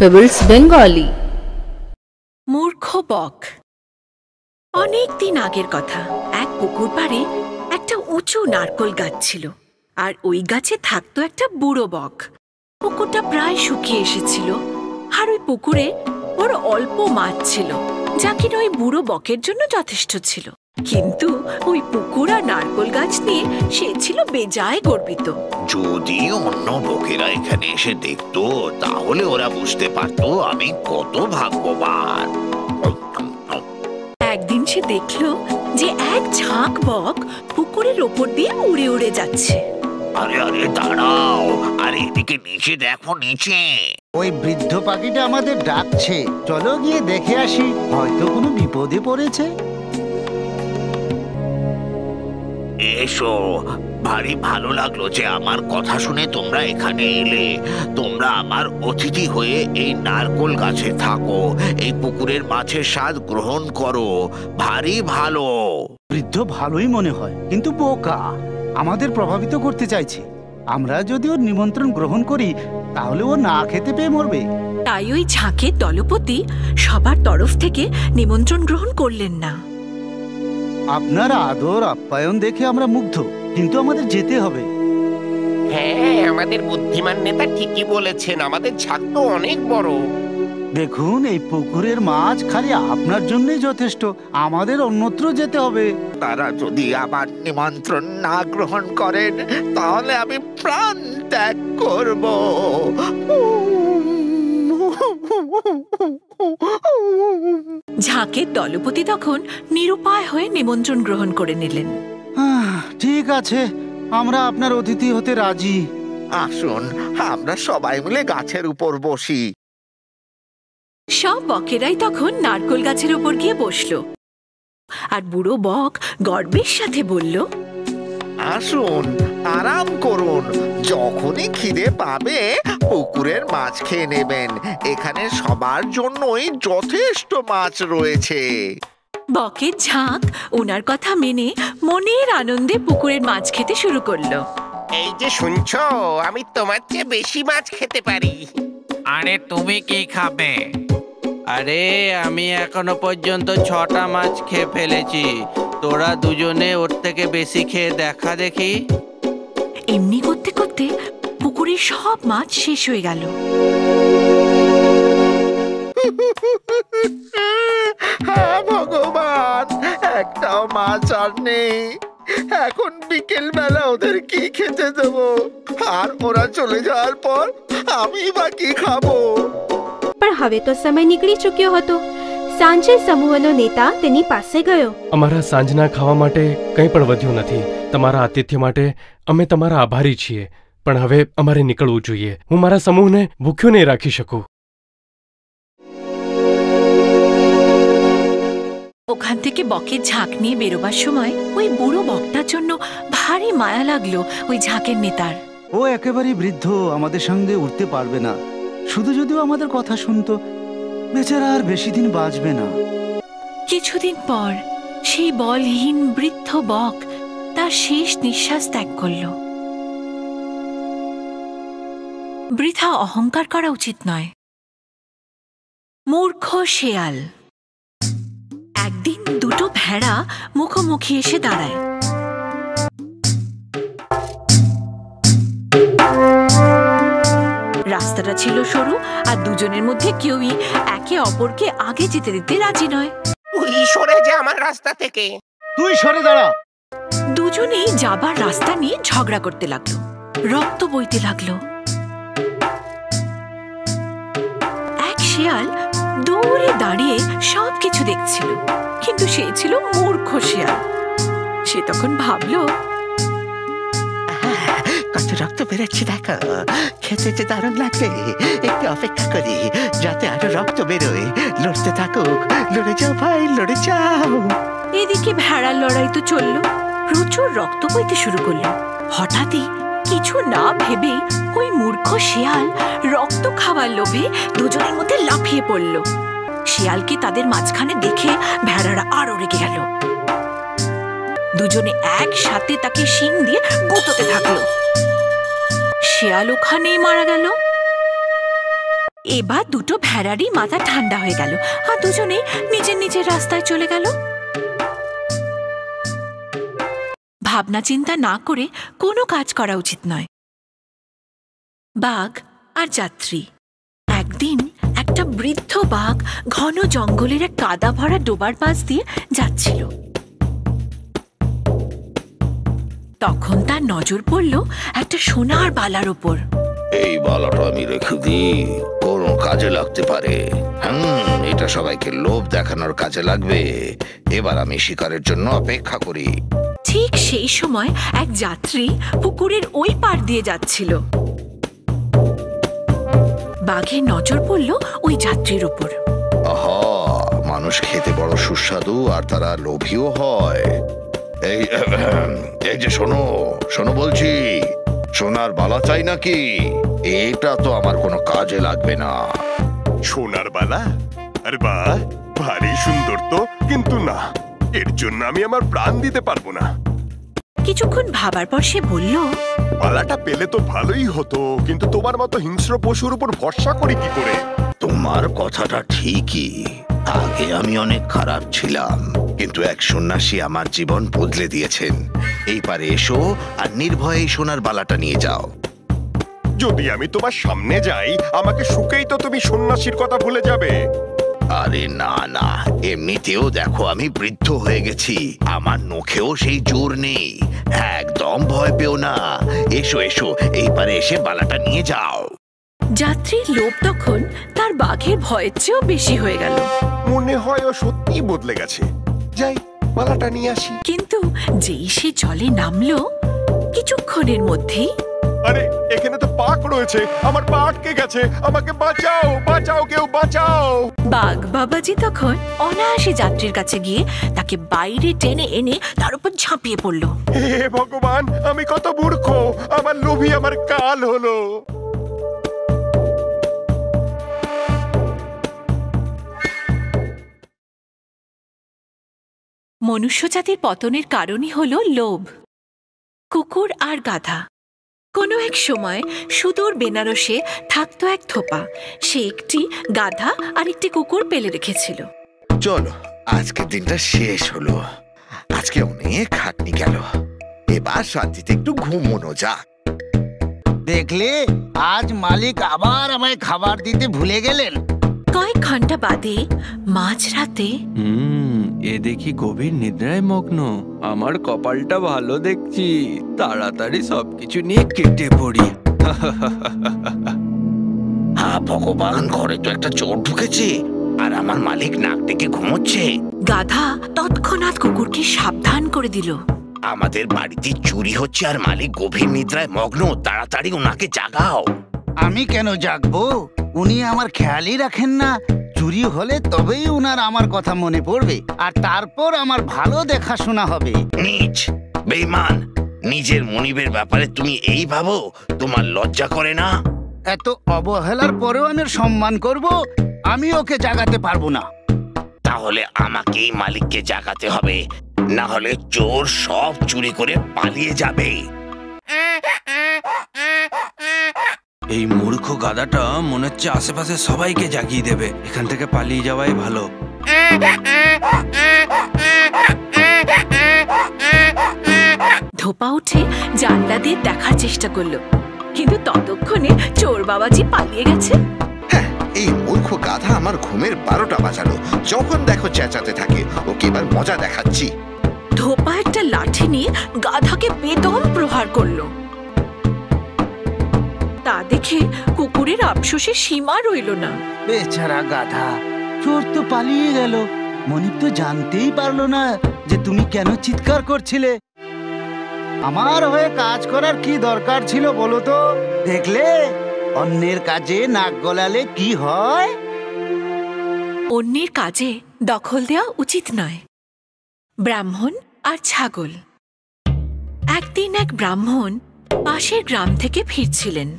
Pebbles Bengali। মূর্খ বক। অনেক দিন আগের কথা, এক পুকুর পাড়ে একটা উঁচু নারকোল গাছ ছিল, আর ওই গাছে থাকতো একটা বুড়ো বক। পুকুরটা প্রায় শুকিয়ে এসেছিল, আর ওই পুকুরে বড় অল্প মাছ ছিল, যা কিনা ওই বুড়ো বকের জন্য যথেষ্ট ছিল। কিন্তু ওই পুকুর আর নারকোল গাছ নিয়ে সে ছিল বেজায় গর্বিত। যদি অন্য বকেরা এখানে এসে দেখতো, তাহলে ওরা বুঝতে পারতো আমি কত ভাগ্যবান। একদিন সে দেখলো যে এক ঝাঁক বক পুকুরের ওপর দিয়ে উড়ে উড়ে যাচ্ছে। আরে আরে দাঁড়াও, আরে এদিকে নিচে দেখো, নিচে ওই বৃদ্ধ পাখিটা আমাদের ডাকছে, চলো গিয়ে দেখে আসি, হয়তো কোনো বিপদে পড়েছে। এসো, ভারী ভালো লাগলো যে আমার কথা শুনে তোমরা এখানে এলে। তোমরা আমার অতিথি হয়ে এই নারকোল গাছে থাকো, এই পুকুরের মাছের স্বাদ গ্রহণ করো। ভারী ভালো। বৃদ্ধ ভালোই মনে হয়, কিন্তু বোকা, আমাদের প্রভাবিত করতে চাইছে। আমরা যদি ওর নিমন্ত্রণ গ্রহণ করি, তাহলে ও না খেতে পেয়ে মরবে। তাই ওই ঝাঁকের দলপতি সবার তরফ থেকে নিমন্ত্রণ গ্রহণ করলেন না। আপনার আদর আপ্যায়ন দেখে আমরা মুগ্ধ, কিন্তু আমাদের যেতে হবে। হ্যাঁ, আমাদের বুদ্ধিমান নেতা ঠিকই বলেছেন, আমাদের ঝাঁক তো অনেক বড়। দেখুন, এই পুকুরের মাছ খালি আপনার জন্যই যথেষ্ট, আমাদের অন্যত্র যেতে হবে। তারা যদি আমার নিমন্ত্রণ না গ্রহণ করেন, তাহলে আমি প্রাণ ত্যাগ করব। ঝাঁকের দলপতি তখন নিরুপায় হয়ে নিমন্ত্রণ গ্রহণ করে নিলেন। ঠিক আছে, আমরা আপনার অতিথি হতে রাজি। আসুন, আমরা সবাই মিলে গাছের উপর বসি। সব বকেরাই তখন নারকোল গাছের উপর গিয়ে বসলো, আর বুড়ো বক গর্বের সাথে বলল, আসুন, আরাম করুন, যখনই খিদে পাবে পুকুরের মাছ খেয়ে নেবেন। এখানে সবার জন্যই যথেষ্ট মাছ রয়েছে। বকের ঝাঁক ওনার কথা মেনে মনের আনন্দে পুকুরের মাছ খেতে শুরু করলো। এই যে শুনছো, আমি তোমার চেয়ে বেশি মাছ খেতে পারি। আরে তুমি কি খাবে? আরে আমি এখনো পর্যন্ত 6টা মাছ খেয়ে ফেলেছি, তোরা দুজনে ওর থেকে বেশি খেয়ে দেখা দেখি। এমনি করতে করতে পুকুরের সব মাছ শেষ হয়ে গেল। হ্যাঁ ভগবান, একটাও মাছ আর নেই। এখন বিকেল বেলা ওদের কি খেতে দেবো? আর ওরা চলে যাওয়ার পর আমি বা কি ખાબો? પણ હવે તો સમય નીકળી ચૂક્યો હતો। સાંજે સમૂહનો નેતા તેની પાસે ગયો। અમારા સાંજના ખાવા માટે કંઈ પણ વધ્યું નથી। તમારા આતિથ્ય માટે અમે તમારા આભારી છીએ, પણ હવે અમારે નીકળવું જોઈએ। હું મારા સમૂહને ભૂખ્યો નહીં રાખી શકું। ওখান থেকে বকের ঝাঁক নিয়ে বেরোবার সময় ওই বুড়ো বকটার জন্য ভারী মায়া লাগলো ওই ঝাঁকের নেতার। ও একেবারেই বৃদ্ধ, আমাদের সঙ্গে উঠতে পারবে না। শুধু যদিও আমাদের কথা শুনতো, বেচারা আর বেশি দিন বাঁচবে না। কিছুদিন পর সেই বলহীন বৃদ্ধ বক তার শেষ নিঃশ্বাস ত্যাগ করল। বৃথা অহংকার করা উচিত নয়। মূর্খ শেয়াল। একদিন দুটো ভেড়া মুখোমুখি এসে দাঁড়ায়। রাস্তাটা ছিল সরু, আর দুজনের মধ্যে কেউই একে অপরকে আগে যেতে দিতে রাজি নয়। তুই সরে যা আমার রাস্তা থেকে। তুই সরে দাঁড়া। দুজনেই যাবার রাস্তা নিয়ে ঝগড়া করতে লাগলো, রক্ত বইতে লাগলো। এক শেয়াল দূরে দাঁড়িয়ে সবকিছু দেখছিল, কিন্তু সে ছিল মূর্খ শেয়াল। সে তখন ভাবলো, কত রক্ত বেরোচ্ছে দেখো, খেতে যে দারুণ লাগবে। একটু অপেক্ষা করি যাতে আরো রক্ত বেরোয়। লড়তে থাকুক, লড়ে যাও ভাই, লড়ে যাও। এদিকে ভেড়ার লড়াই তো চললো, প্রচুর রক্ত বইতে শুরু করলো। হঠাৎই কিছু না ভেবে ওই মূর্খ শেয়াল রক্ত খাওয়ার লোভে দুজনের মধ্যে লাফিয়ে পড়ল। শিয়ালকে তাদের মাঝখানে দেখে ভেড়ারা আরো রেগে গেল। দুজনে একসাথে তাকে শিং দিয়ে গুঁতোতে থাকলো। শিয়াল ওখানেই মারা গেল। এবার দুটো ভেড়ারই মাথা ঠান্ডা হয়ে গেল আর দুজনে নিজের নিজের রাস্তায় চলে গেল। ভাবনা চিন্তা না করে কোনো কাজ করা উচিত নয়। বাঘ আর যাত্রী। একদিন একটা বৃদ্ধ বাঘ ঘন জঙ্গলের এক কাদা ভরা ডোবার পাশ দিয়ে যাচ্ছিল। তখন তার নজর পড়ল একটা সোনার বালার ওপর। এই বালাটা আমি রেখে দিই, কোনো কাজে লাগতে পারে। এটা সবাইকে লোভ দেখানোর কাজে লাগবে। এবার আমি শিকারের জন্য অপেক্ষা করি। ঠিক সেই সময় এক যাত্রী পুকুরের ওই পার দিয়ে যাচ্ছিল। বাঘের নজর পড়ল ওই যাত্রীর ওপর। আহা, মানুষ খেতে বড় সুস্বাদু আর তারা লোভীও হয়। এই যে শোনো শোনো বলছি, সোনার বালা চাই নাকি? এটা তো আমার কোনো কাজে লাগবে না। সোনার বালা? আরে বাহ, ভারী সুন্দর তো, কিন্তু না, এর জন্য আমি আমার প্রাণ দিতে পারবো না। কিছুক্ষণ ভাবার পর সে বলল, বালাটা পেলে তো ভালোই হতো, কিন্তু তোমার মতো হিংস্র পশুর উপর ভরসা করি কি করে? তোমার কথাটা ঠিকই। আগে আমি অনেক খারাপ ছিলাম, কিন্তু এক সন্ন্যাসী আমার জীবন বদলে দিয়েছেন। এই পারে এসো আর নির্ভয়ে এই সোনার বালাটা নিয়ে যাও। যদি আমি তোমার সামনে যাই, আমাকে শুকেই তো তুমি সন্ন্যাসীর কথা ভুলে যাবে। আরে না না, এমনিতেও দেখো আমি বৃদ্ধ হয়ে গেছি, আমার নখেও সেই জোর নেই। একদম ভয় পেও না, এসো এসো, এই পারে এসে বালাটা নিয়ে যাও। যাত্রীর লোভ তখন তার বাঘের ভয়ের চেয়েও বেশি হয়ে গেল। মনে হয় ও সত্যিই বদলে গেছে। যাই, বালাটা নিয়ে আসি। কিন্তু যেই সে জলে নামলো, কিছুক্ষণের মধ্যেই আরে, এখানে তো পাক রয়েছে, আমার পা আটকে গেছে, আমাকে বাঁচাও, বাঁচাও, কেউ বাঁচাও। বাঘ বাবাজি তখন অনায়াসে যাত্রীর কাছে গিয়ে তাকে বাইরে টেনে এনে তার উপর ঝাঁপিয়ে পড়ল। হে ভগবান, আমি কত মূর্খ, আমার লোভী আমার কাল হলো। মনুষ্যজাতির পতনের কারণই হল লোভ। কুকুর আর গাধা। কোনো এক সময় সুদূর বেনারসে থাকতো এক থোপা। সে একটি গাধা আর একটি কুকুর পেলে রেখেছিল। চলো, আজকের দিনটা শেষ হলো। আজকে অনেক খাটনি গেল, এবার শান্তিতে একটু ঘুমোনো যাক। দেখলে, আজ মালিক আবার আমায় খাবার দিতে ভুলে গেলেন। কয়েক ঘন্টা বাদে মাঝরাতে এ দেখি গভীর নিদ্রায় মগ্ন। আমার কপালটা ভালো দেখছি, তাড়াতাড়ি সবকিছু নিয়ে কেটে পড়ি। ভগবান, ঘরে তো একটা চোর ঢুকেছে আর আমার মালিক নাক ডেকে ঘুমোচ্ছে। গাধা তৎক্ষণাৎ কুকুরকে সাবধান করে দিল। আমাদের বাড়িতে চুরি হচ্ছে আর মালিক গভীর নিদ্রায় মগ্ন, তাড়াতাড়ি ওনাকে জাগাও। আমি কেন জাগবো? উনি আমার খেয়ালই রাখেন না। চুরি হলে তবেই উনার আমার কথা মনে পড়বে, আর তারপর আমার ভালো দেখাশোনা হবে। নীচ, বেঈমান, নিজের মনিবের ব্যাপারে তুমি এই ভাবো? তোমার লজ্জা করে না? এত অবহেলার পরেও আমি ওর সম্মান করব? আমি ওকে জাগাতে পারবো না। তাহলে আমাকেই মালিককে জাগাতে হবে, না হলে চোর সব চুরি করে পালিয়ে যাবে। এই মূর্খ গাধাটা মনে হচ্ছে আশেপাশে সবাইকে জাগিয়ে দেবে। এখান থেকে পালিয়ে যাওয়াই ভালো। ধোপা উঠে জানলা দিয়ে দেখার চেষ্টা করলো, কিন্তু ততক্ষণে চোর বাবাজি পালিয়ে গেছে। হ্যাঁ, এই মূর্খ গাধা আমার ঘুমের 12টা বাজালো। যখন দেখো চেঁচাতে থাকে, ওকে এবার মজা দেখাচ্ছি। ধোপা একটা লাঠি নিয়ে গাধাকে বেদম প্রহার করলো। তা দেখে কুকুরের আফসোসের সীমা রইল না। বেচারা গাধা, চোর তো পালিয়ে গেল। মনিব তো জানতেই পারলো না যে তুমি কেন চিৎকার করছিলে। আমার হয়ে কাজ করার কি দরকার ছিল বলো তো? দেখলে, অন্যের কাজে নাক গলালে কি হয়। অন্যের কাজে দখল দেওয়া উচিত নয়। ব্রাহ্মণ আর ছাগল। একদিন এক ব্রাহ্মণ পাশের গ্রাম থেকে ফিরছিলেন।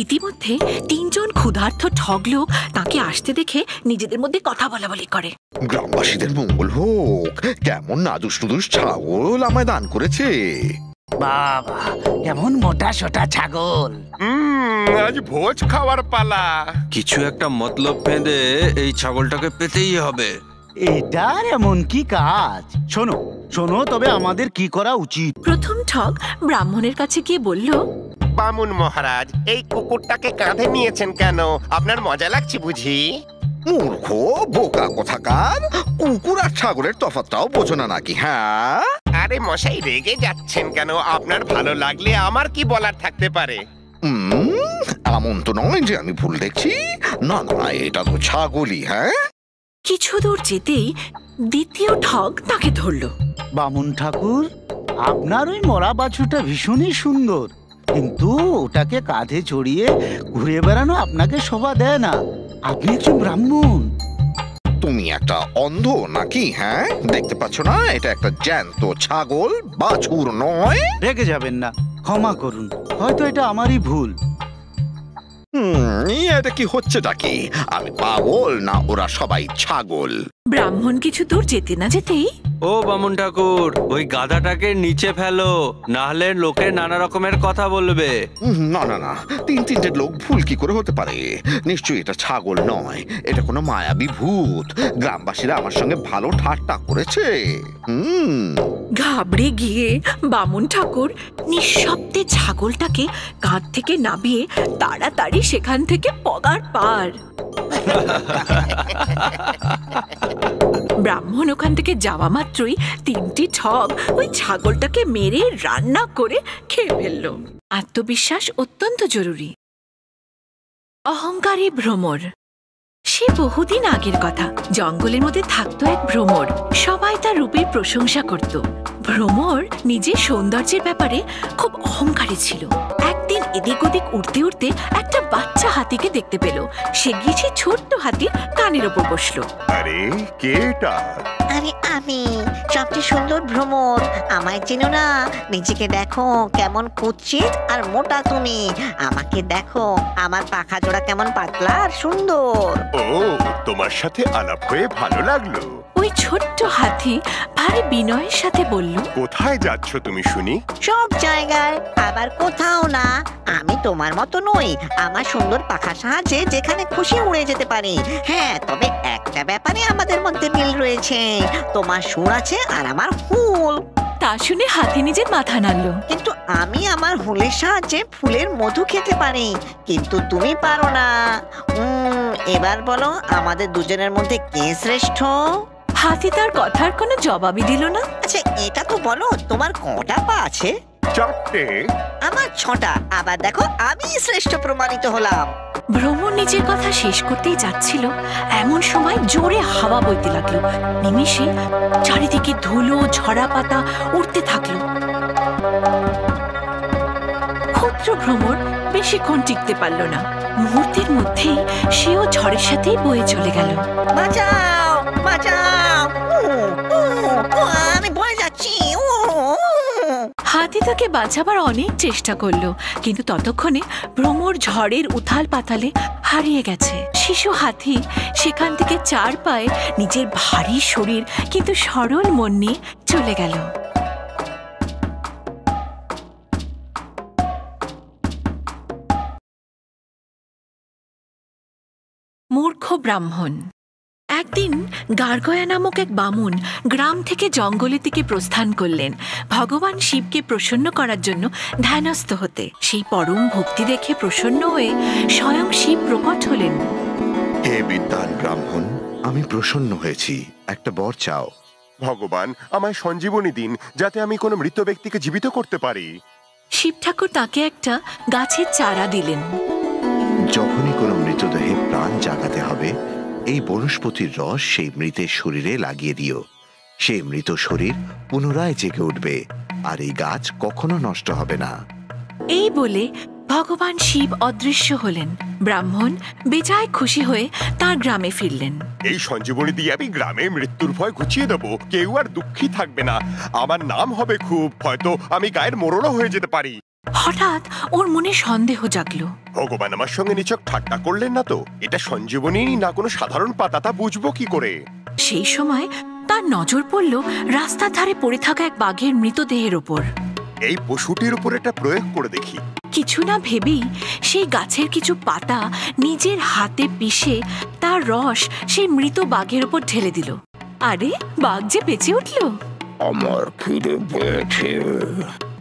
ইতিমধ্যে 3 জন ক্ষুধার্ত ঠগ লোক তাকে আসতে দেখে নিজেদের মধ্যে কথা বলাবলি করে। গ্রামবাসীদের মঙ্গল হোক, কেমন নাদুস নুদুস ছাগল আমায় দান করেছে। বাবা, কেমন মোটা সোটা ছাগল। আজ ভোজ খাওয়ার পালা। কিছু একটা মতলব বেঁধে এই ছাগলটাকে পেতেই হবে। এটার এমন কি কাজ? শোনো শোনো, তবে আমাদের কি করা উচিত? প্রথম ঠগ ব্রাহ্মণের কাছে গিয়ে বলল, বামুন মহারাজ, এই কুকুরটাকে কাঁধে নিয়েছেন কেন? আপনার মজা লাগছে বুঝি? মূর্খ বোকা কোথাকার, কুকুর আর ছাগলের তফাৎটাও বোঝো না নাকি? হ্যাঁ, আরে মশাই, রেগে যাচ্ছেন কেন? আপনার ভালো লাগলে আমার কি বলার থাকতে পারে? এমন তো নয় যে আমি ভুল দেখছি। না না, এটা তো ছাগলই। হ্যাঁ, কিছু দূর যেতেই দ্বিতীয় ঠগ তাকে ধরল। বামুন ঠাকুর, আপনার ওই মরা বাছুরটা ভীষণই সুন্দর, কিন্তু ওটাকে কাঁধে চড়িয়ে ঘুরে বেড়ানো আপনাকে শোভা দেয় না। আপনি একজন ব্রাহ্মণ। তুমি একটা অন্ধ নাকি? হ্যাঁ, দেখতে পাচ্ছ না এটা একটা জ্যান্ত ছাগল, বাছুর নয়? রেগে যাবেন না, ক্ষমা করুন, হয়তো এটা আমারই ভুল। এটা কি হচ্ছেটা কি? আমি পাগল না ওরা সবাই ছাগল? ব্রাহ্মণ কিছু দূর যেতে না যেতেই, ও বামুন ঠাকুর, ওই গাধাটাকে নিচে ফেলো, না হলে লোকে নানা রকমের কথা বলবে। না না না, তিনটে লোক ভুল কি করে হতে পারে? নিশ্চয়ই এটা ছাগল নয়, এটা কোনো মায়াবী ভূত। গ্রামবাসীরা আমার সঙ্গে ভালো ঠাট্টা করেছে। ঘাবড়ে গিয়ে বামুন ঠাকুর নিঃশব্দে ছাগলটাকে কাঁধ থেকে নামিয়ে তাড়াতাড়ি সেখান থেকে পগার পার। ব্রাহ্মণ ওখান থেকে যাওয়া মাত্রই তিনটি ঠগ ওই ছাগলটাকে মেরে রান্না করে খেয়ে ফেলল। আত্মবিশ্বাস অত্যন্ত জরুরি। অহংকারী ভ্রমর। সে বহুদিন আগের কথা। জঙ্গলের মধ্যে থাকতো এক ভ্রমর। সবাই তার রূপের প্রশংসা করত। ভ্রমর নিজের সৌন্দর্যের ব্যাপারে খুব অহংকারী ছিল। একদিন এদিক ওদিক উড়তে উড়তে একটা বাচ্চা হাতিকে দেখতে পেল। সে গিয়ে সেই ছোট্ট হাতির কানের ওপর বসলো। আরে কে এটা? আরে আমি সবচেয়ে সুন্দর ভ্রমর, আমায় চেনো না? নিজেকে দেখো কেমন কুৎসিত আর মোটা তুমি। আমাকে দেখো, আমার পাখা জোড়া কেমন পাতলা আর সুন্দর। ও, তোমার সাথে আলাপ হয়ে ভালো লাগলো। ওই ছোট্ট হাতি ভারী বিনয়ের সাথে বলল, কোথায় যাচ্ছ তুমি শুনি? সব জায়গায়, আবার কোথাও না। আমি তোমার মতো নই। আমার সুন্দর পাখার সাহায্যে যেখানে খুশি উড়ে যেতে পারি। হ্যাঁ, তবে একটা ব্যাপারে আমাদের মধ্যে মিল রয়েছে। তোমার সুর আছে আর আমার হুল। তা শুনে হাতি নিজের মাথা নাড়ল। কিন্তু আমি আমার হুলের সাহায্যে ফুলের মধু খেতে পারি, কিন্তু তুমি পারো না। এবার বলো, আমাদের দুজনের মধ্যে কে শ্রেষ্ঠ? হাতি তার কথার কোনো জবাবই দিল না। আচ্ছা, এটা তো বলো, তোমার কটা পা আছে? 4টে। আমার 6টা। আবার দেখো, আমি শ্রেষ্ঠ প্রমাণিত হলাম। ভ্রমর নিজের কথা শেষ করতেই যাচ্ছিল, এমন সময় জোরে হাওয়া বইতে লাগলো। নিমেষে চারিদিকে ধুলো ঝরা পাতা উড়তে থাকলো। ক্ষুদ্র ভ্রমর বেশিক্ষণ টিকতে পারল না। মুহূর্তের মধ্যেই সেও ঝড়ের সাথেই বয়ে চলে গেল। বাঁচাও, বাঁচাও, আমি বয়ে যাচ্ছি। হাতি তাকে বাঁচাবার অনেক চেষ্টা করলো, কিন্তু ততক্ষণে ভ্রমর ঝড়ের উথাল পাতালে হারিয়ে গেছে। শিশু হাতি সেখান থেকে 4 পায়ে নিজের ভারী শরীর কিন্তু সরল মন নিয়ে চলে গেল। মূর্খ ব্রাহ্মণ। একদিন গার্গয়া নামক এক বামুন গ্রাম থেকে জঙ্গলের দিকে প্রস্থান করলেন ভগবান শিবকে প্রসন্ন করার জন্য ধ্যানস্থ হতে। সেই পরম ভক্তি দেখে প্রসন্ন হয়ে স্বয়ং শিব প্রকট হলেন। হে বিদ্বান ব্রাহ্মণ, আমি প্রসন্ন হয়েছি, একটা বর চাও। ভগবান, আমায় সঞ্জীবনী দিন, যাতে আমি কোনো মৃত ব্যক্তিকে জীবিত করতে পারি। শিব ঠাকুর তাকে একটা গাছের চারা দিলেন। যখনই কোনো মৃতদেহে প্রাণ জাগাতে হবে, এই বনস্পতির রস সেই মৃতের শরীরে লাগিয়ে দিও। সেই মৃত শরীর পুনরায় জেগে উঠবে, আর এই গাছ কখনো নষ্ট হবে না। এই বলে ভগবান শিব অদৃশ্য হলেন। ব্রাহ্মণ বেজায় খুশি হয়ে তার গ্রামে ফিরলেন। এই সঞ্জীবনী দিয়ে আমি গ্রামে মৃত্যুর ভয় ঘুচিয়ে দেবো। কেউ আর দুঃখী থাকবে না। আমার নাম হবে খুব, হয়তো আমি গায়ের মোড়লও হয়ে যেতে পারি। হঠাৎ ওর মনে সন্দেহ জাগলো। ভগবান আমার সঙ্গে নিছক ঠাট্টা করলেন না তো? এটা সঞ্জীবনী না কোনো সাধারণ পাতা, তা বুঝবো কি করে? সেই সময় তার নজর পড়ল রাস্তার ধারে পড়ে থাকা এক বাঘের মৃতদেহের ওপর। এই পশুটির উপর একটা প্রয়োগ করে দেখি। কিছু না ভেবেই সেই গাছের কিছু পাতা নিজের হাতে পিষে তার রস সেই মৃত বাঘের উপর ঢেলে দিল। আরে বাঘ যে বেঁচে উঠল। আমার খিদে পেয়েছে।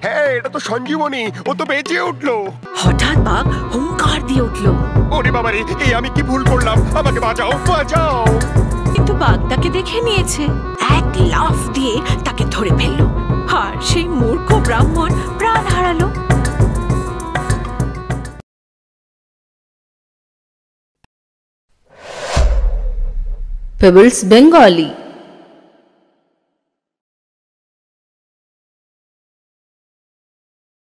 হ্যাঁ, এটা তো সঞ্জীবনী, ও তো বেঁচে উঠলো। হঠাৎ বাঘ হুঙ্কার দিয়ে উঠল। ওরে বাবারে, এই আমি কি ভুল করলাম? আমাকে বাঁচাও, বাঁচাও। কিন্তু বাঘ তাকে দেখে নিয়েছে, এক লাফ দিয়ে তাকে ধরে ফেললো। আর সেই মূর্খ ব্রাহ্মণ প্রাণ হারালো। Pebbles Bengali।